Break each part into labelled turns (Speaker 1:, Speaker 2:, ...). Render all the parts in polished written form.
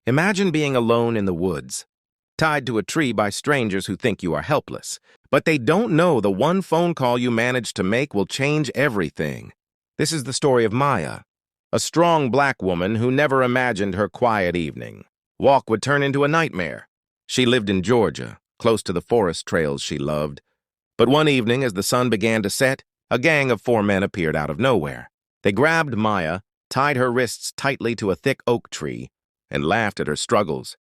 Speaker 1: Imagine being alone in the woods, tied to a tree by strangers who think you are helpless, but they don't know the one phone call you managed to make will change everything. This is the story of Maya, a strong black woman who never imagined her quiet evening walk would turn into a nightmare. She lived in Georgia, close to the forest trails she loved. But one evening, as the sun began to set, a gang of 4 men appeared out of nowhere. They grabbed Maya, tied her wrists tightly to a thick oak tree, and laughed at her struggles,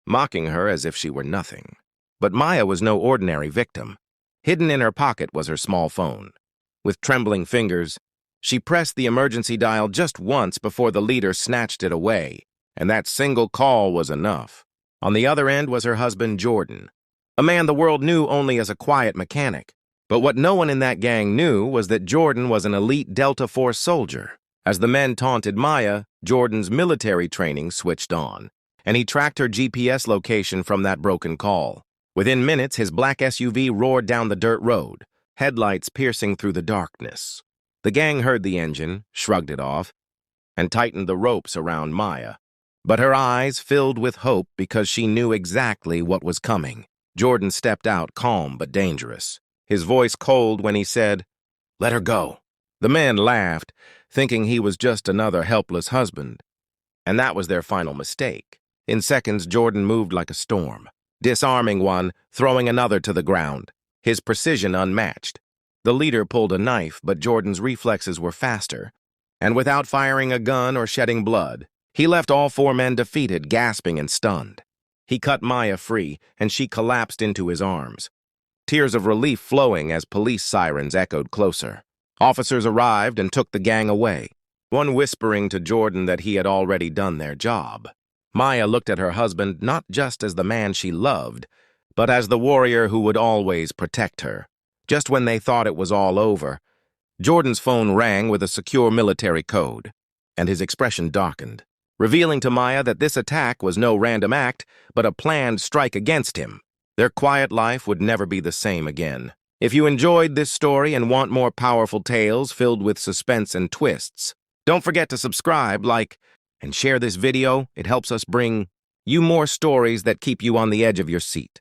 Speaker 1: mocking her as if she were nothing. But Maya was no ordinary victim. Hidden in her pocket was her small phone. With trembling fingers, she pressed the emergency dial just once before the leader snatched it away, and that single call was enough. On the other end was her husband, Jordan, a man the world knew only as a quiet mechanic. But what no one in that gang knew was that Jordan was an elite Delta Force soldier. As the men taunted Maya, Jordan's military training switched on, and he tracked her GPS location from that broken call. Within minutes, his black SUV roared down the dirt road, headlights piercing through the darkness. The gang heard the engine, shrugged it off, and tightened the ropes around Maya. But her eyes filled with hope because she knew exactly what was coming. Jordan stepped out, calm but dangerous, his voice cold when he said, "Let her go." The men laughed, thinking he was just another helpless husband. And that was their final mistake. In seconds, Jordan moved like a storm, disarming one, throwing another to the ground, his precision unmatched. The leader pulled a knife, but Jordan's reflexes were faster, and without firing a gun or shedding blood, he left all 4 men defeated, gasping and stunned. He cut Maya free, and she collapsed into his arms, tears of relief flowing as police sirens echoed closer. Officers arrived and took the gang away, one whispering to Jordan that he had already done their job. Maya looked at her husband not just as the man she loved, but as the warrior who would always protect her. Just when they thought it was all over, Jordan's phone rang with a secure military code, and his expression darkened, revealing to Maya that this attack was no random act, but a planned strike against him. Their quiet life would never be the same again. If you enjoyed this story and want more powerful tales filled with suspense and twists, don't forget to subscribe, like, and share this video. It helps us bring you more stories that keep you on the edge of your seat.